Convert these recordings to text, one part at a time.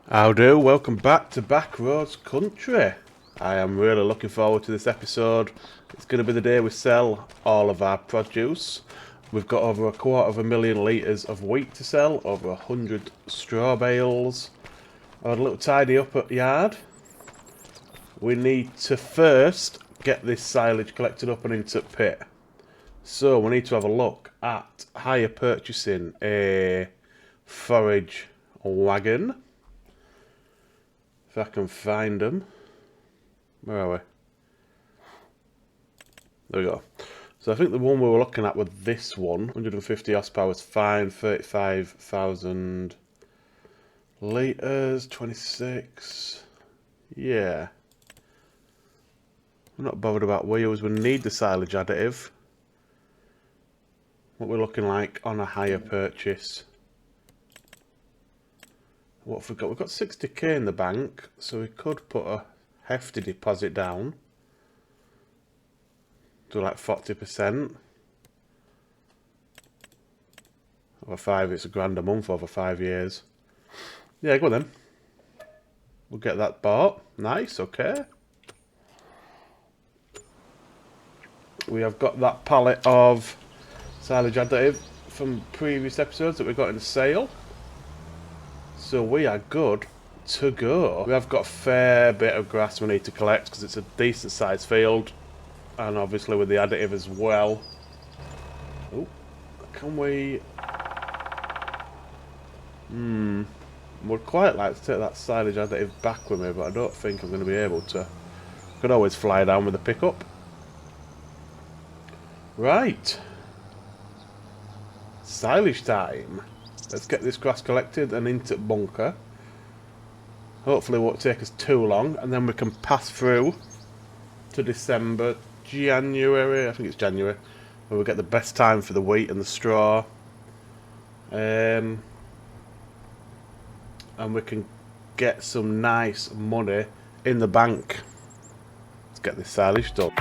How do? Welcome back to Backroads Country. I am really looking forward to this episode. It's going to be the day we sell all of our produce. We've got over 250,000 litres of wheat to sell, over 100 straw bales. I had a little tidy up at the yard. We need to first get this silage collected up and into pit. So we need to have a look at hire purchasing a forage wagon. If I can find them. Where are we? There we go. So I think the one we were looking at with this one, 150 horsepower, is fine. 35,000 litres, 26. Yeah. I'm not bothered about wheels. We need the silage additive. What we're looking like on a hire purchase. What have we got? We've got 60k in the bank, so we could put a hefty deposit down. Do like 40%. Over 5, it's £1,000 a month over 5 years. Yeah, go on then. We'll get that bought. Nice, okay. We have got that pallet of silage additive from previous episodes that we got in the sale. So we are good to go. We have got a fair bit of grass we need to collect because it's a decent sized field. And obviously with the additive as well. Oh, can we... Would quite like to take that silage additive back with me, but I don't think I'm going to be able to. Could always fly down with the pickup. Right. Silage time. Let's get this grass collected and into bunker. Hopefully it won't take us too long, and then we can pass through to December, January, I think it's January, where we get the best time for the wheat and the straw. And we can get some nice money in the bank. Let's get this silage done.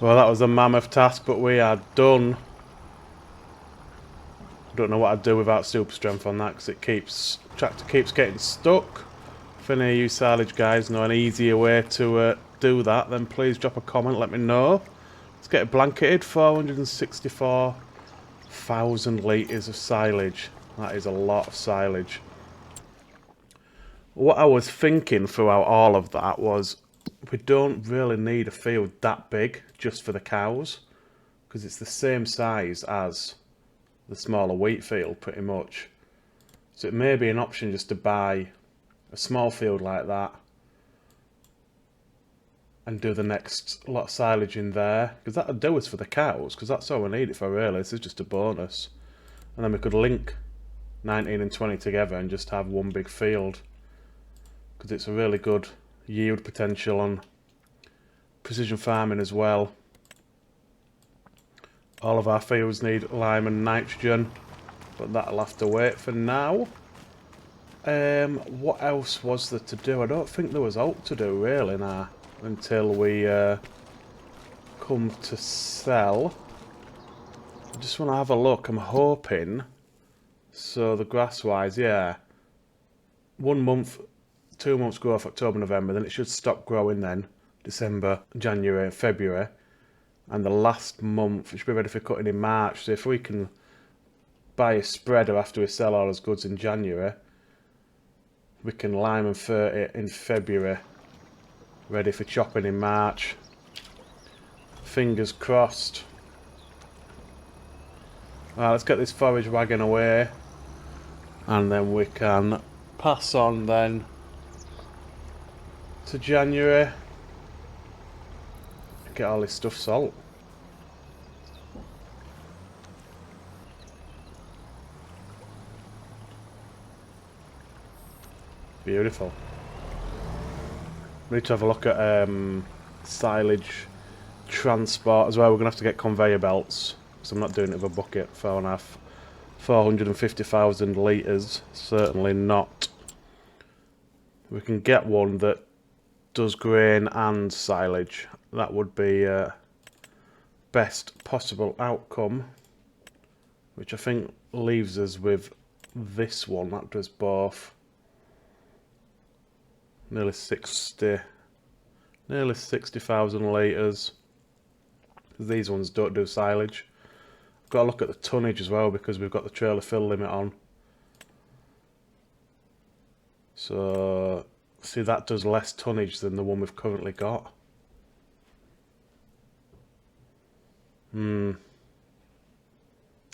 Well, that was a mammoth task, but we are done. Don't know what I'd do without super strength on that, because tractor keeps getting stuck. If any of you silage guys know an easier way to do that, then please drop a comment, let me know. Let's get it blanketed. 464,000 litres of silage. That is a lot of silage. What I was thinking throughout all of that was, we don't really need a field that big just for the cows, because it's the same size as the smaller wheat field pretty much. So it may be an option just to buy a small field like that and do the next lot of silage in there, because that'll do us for the cows, because that's all we need it for really. This is just a bonus. And then we could link 19 and 20 together and just have one big field, because it's a really good yield potential on precision farming as well. All of our fields need lime and nitrogen, but that'll have to wait for now. What else was there to do? I don't think there was out to do really now, until we come to sell. I just want to have a look. I'm hoping, so the grass wise, yeah, 1 month, 2 months growth, October, November, then it should stop growing then, December, January, February, and the last month it should be ready for cutting in March. So if we can buy a spreader after we sell all those goods in January, we can lime and fert it in February, ready for chopping in March. Fingers crossed. Right, let's get this forage wagon away, and then we can pass on then to January. Get all this stuff sold. Beautiful. We need to have a look at silage transport as well. We're going to have to get conveyor belts, because I'm not doing it with a bucket. 450,000 litres, certainly not. We can get one that does grain and silage. That would be best possible outcome, which I think leaves us with this one that does both. Nearly 60,000 litres. These ones don't do silage. I've got to look at the tonnage as well, because we've got the trailer fill limit on. So see, that does less tonnage than the one we've currently got.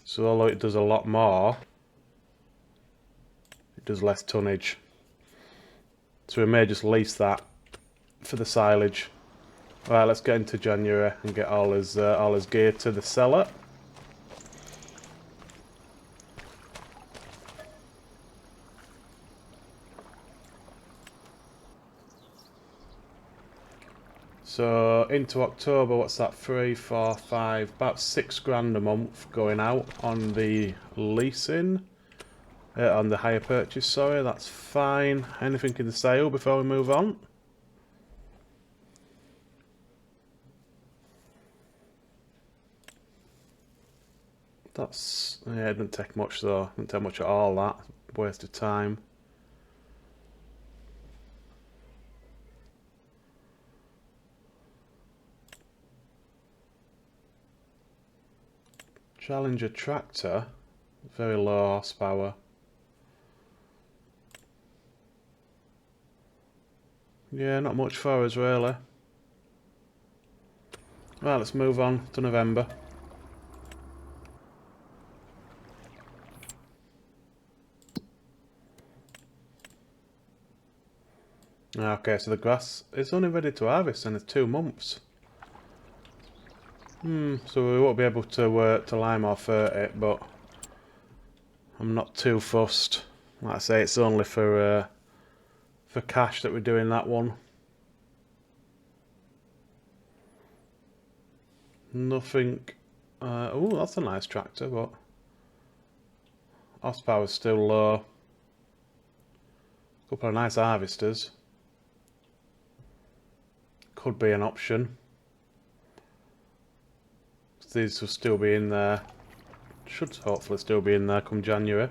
So although it does a lot more, it does less tonnage. So we may just lease that for the silage. Right, let's get into January and get all his gear to the seller. So into October, what's that? 3, 4, 5, about 6 grand a month going out on the leasing, on the hire purchase. Sorry, that's fine. Anything in the sale before we move on? That's, yeah, it didn't take much though. Didn't take much at all. That waste of time. Challenger tractor, very low horsepower. Yeah, not much for us really. Right, let's move on to November. Okay, so the grass is only ready to harvest in 2 months. So we won't be able to lime or fert it, but I'm not too fussed. Like I say, it's only for cash that we're doing that one. Nothing. Oh, that's a nice tractor, but horsepower's still low. Couple of nice harvesters. Could be an option. These will still be in there. Should hopefully still be in there come January.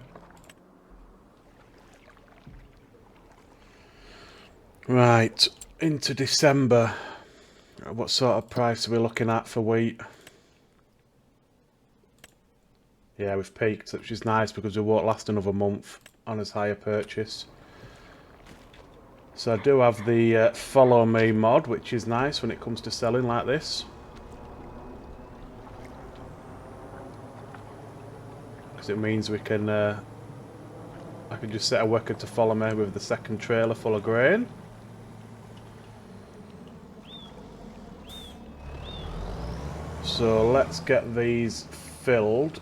Right, into December. What sort of price are we looking at for wheat? Yeah, we've peaked, which is nice because we won't last another month on as high a purchase. So I do have the follow me mod, which is nice when it comes to selling like this. Because it means we can, I can just set a worker to follow me with the second trailer full of grain. So let's get these filled.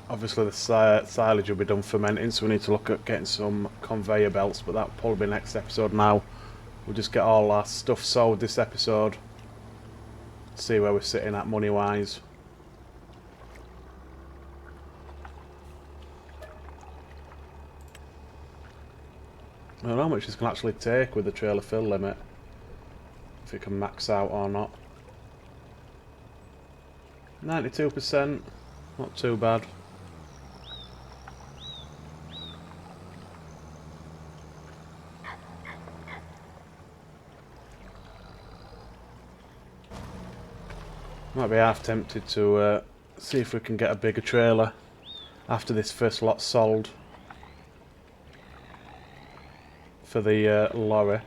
Obviously the silage will be done fermenting, so we need to look at getting some conveyor belts, but that'll probably be next episode now. We'll just get all our stuff sold this episode. See where we're sitting at money wise. I don't know how much this can actually take with the trailer fill limit. If it can max out or not. 92%, not too bad. Might be half tempted to see if we can get a bigger trailer after this first lot sold for the lorry.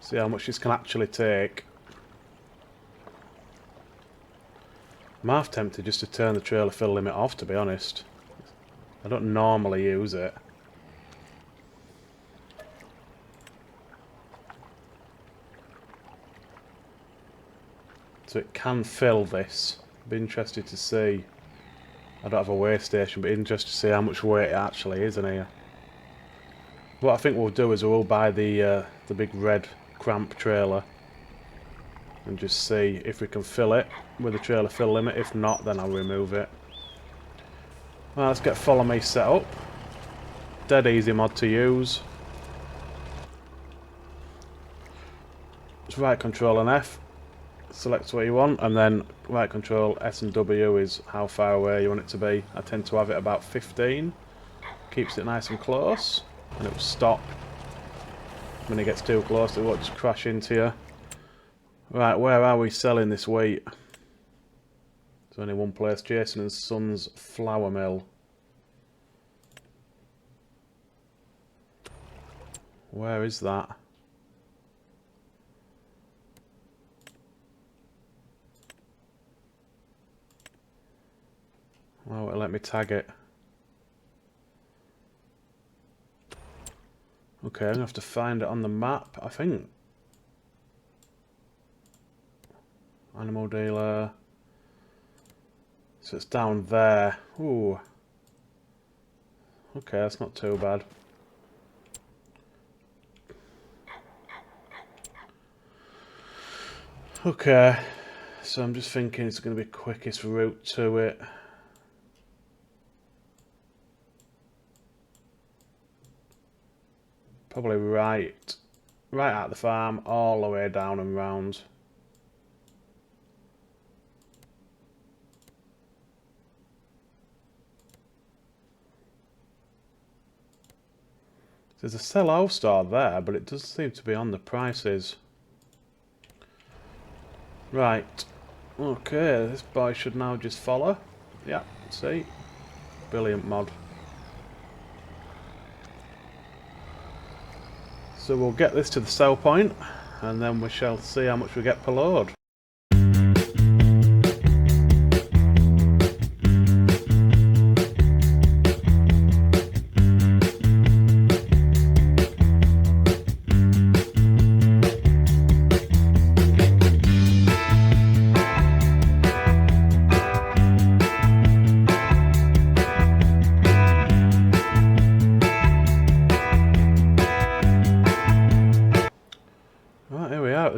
See how much this can actually take. I'm half tempted just to turn the trailer fill limit off, to be honest. I don't normally use it. So it can fill this. Be interested to see. I don't have a weigh station, but interested to see how much weight it actually is in here. What I think we'll do is we'll buy the big red cramp trailer and just see if we can fill it with the trailer fill limit. If not, then I'll remove it. Well, let's get follow me set up. Dead easy mod to use. It's right control and F. Select what you want, and then right control S and W is how far away you want it to be. I tend to have it about 15. Keeps it nice and close, and it will stop when it gets too close. It won't just crash into you. Right, where are we selling this wheat? There's only one place, Jason and Sons Flour Mill. Where is that? Oh, it'll let me tag it. Okay, I'm gonna have to find it on the map, I think. Animal dealer. So it's down there. Ooh. Okay, that's not too bad. Okay, so I'm just thinking it's going to be quickest route to it. Probably right at the farm, all the way down and round. There's a sell-out store there, but it doesn't seem to be on the prices. Right. Okay, this boy should now just follow. Yeah, see? Brilliant mod. So we'll get this to the sell point, and then we shall see how much we get per load.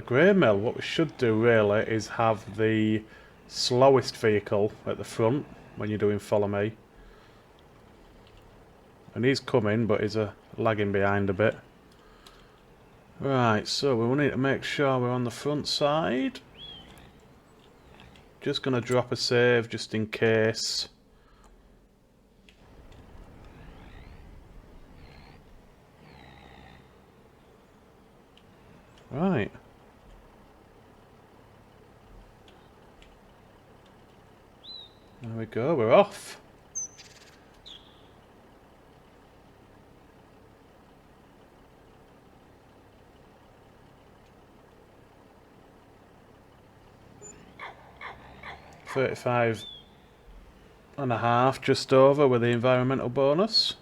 Grain mill. What we should do really is have the slowest vehicle at the front when you're doing follow me. And he's coming, but he's lagging behind a bit. Right, so we will need to make sure we're on the front side. Just going to drop a save just in case. Right. There we go, we're off. $35.5 just over with the environmental bonus.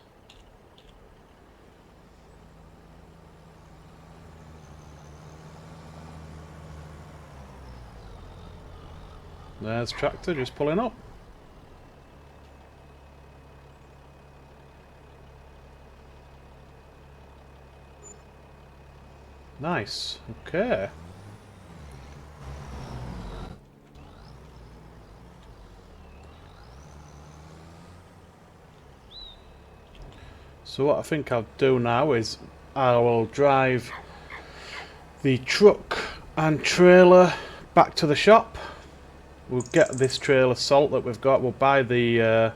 There's tractor just pulling up. Nice. Okay. So what I think I'll do now is I will drive the truck and trailer back to the shop. We'll get this trailer salt that we've got. We'll buy the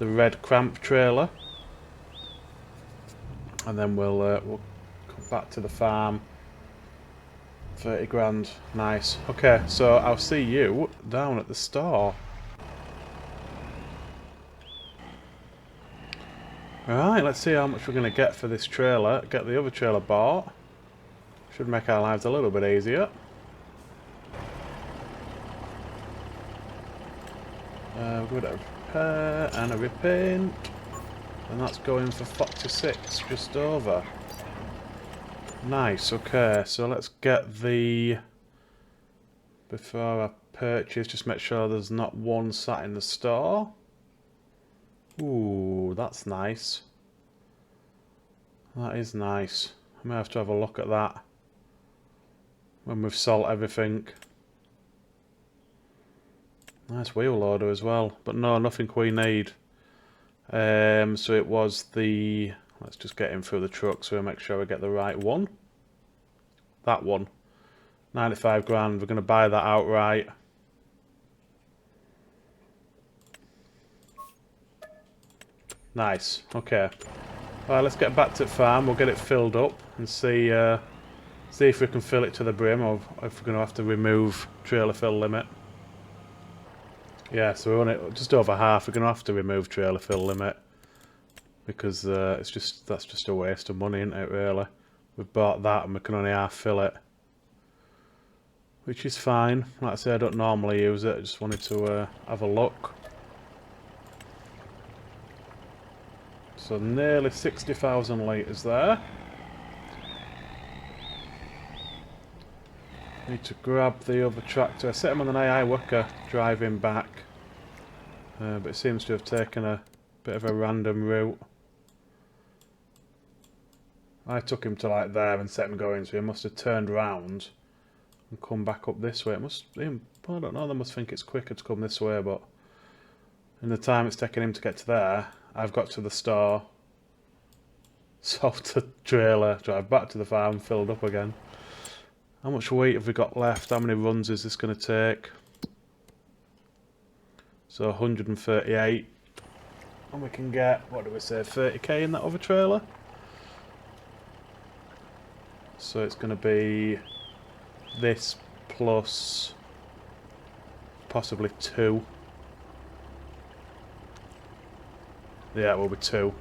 red cramp trailer, and then we'll come back to the farm. 30 grand, nice. Okay, so I'll see you down at the store. Alright, let's see how much we're going to get for this trailer. Get the other trailer bought. Should make our lives a little bit easier. We're going to repair and a repaint. And that's going for 46, just over. Nice, okay, so let's get the... Before I purchase, just make sure there's not one sat in the store. Ooh, that's nice. That is nice. I may have to have a look at that when we've sold everything. Nice wheel loader as well, but no, nothing we need. So it was the... Let's just get him through the truck so we make sure we get the right one. That one. 95 grand, we're going to buy that outright. Nice, okay. Alright, let's get back to the farm, we'll get it filled up and see if we can fill it to the brim or if we're going to have to remove trailer fill limit. Yeah, so we're only just over half, we're going to have to remove trailer fill limit. Because that's just a waste of money, isn't it, really? We've bought that and we can only half fill it. Which is fine. Like I say, I don't normally use it, I just wanted to have a look. So nearly 60,000 litres there. Need to grab the other tractor. I set him on an AI worker driving back. But it seems to have taken a bit of a random route. I took him to like there and set him going, so he must have turned round and come back up this way. It must, I don't know, they must think it's quicker to come this way, but in the time it's taking him to get to there, I've got to the store, sold the trailer, drive back to the farm, filled up again. How much weight have we got left? How many runs is this going to take? So 138. And we can get, what do we say, 30k in that other trailer? So it's going to be this plus possibly 2. Yeah, it will be 2.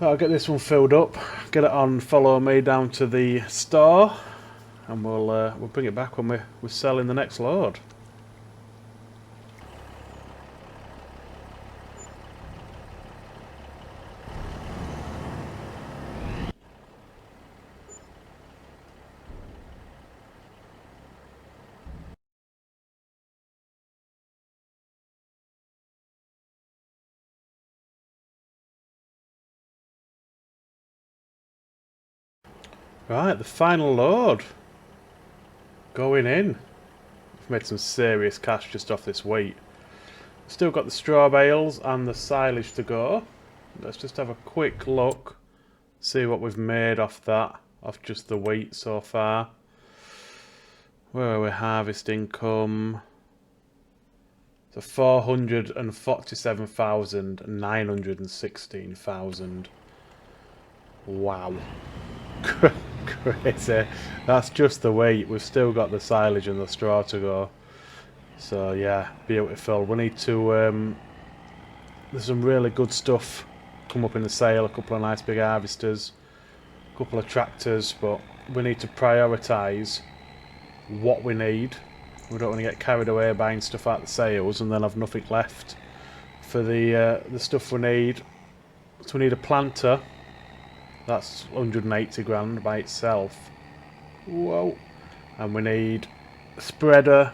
I'll get this one filled up, get it on, follow me down to the store, and we'll bring it back when we're selling the next load. Right, the final load. going in. We've made some serious cash just off this wheat. Still got the straw bales and the silage to go. Let's just have a quick look, see what we've made off that, off just the wheat so far. Where are we? Harvest income. So 447,916,000. Wow. Crazy. That's just the wheat. We've still got the silage and the straw to go. So yeah, beautiful. We need to there's some really good stuff come up in the sale. A couple of nice big harvesters, a couple of tractors, but we need to prioritise what we need. We don't want to get carried away buying stuff at the sales and then have nothing left for the stuff we need. So we need a planter. That's 180 grand by itself. Whoa. And we need a spreader.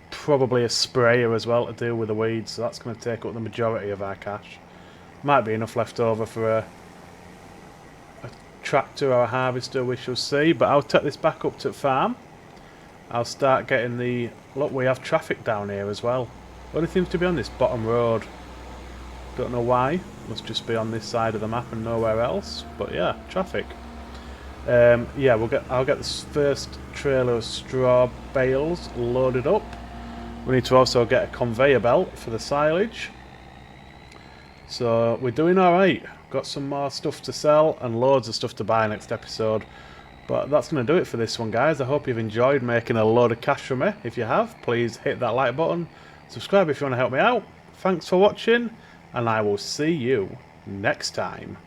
Probably a sprayer as well to deal with the weeds. So that's going to take up the majority of our cash. Might be enough left over for a tractor or a harvester, we shall see. But I'll take this back up to the farm. I'll start getting the... Look, we have traffic down here as well. Only seems to be on this bottom road. Don't know why. Must just be on this side of the map and nowhere else. But yeah, traffic. Yeah, I'll get this first trailer of straw bales loaded up. We need to also get a conveyor belt for the silage. So we're doing alright. Got some more stuff to sell and loads of stuff to buy next episode. But that's going to do it for this one, guys. I hope you've enjoyed making a load of cash from me. If you have, please hit that like button. Subscribe if you want to help me out. Thanks for watching, and I will see you next time.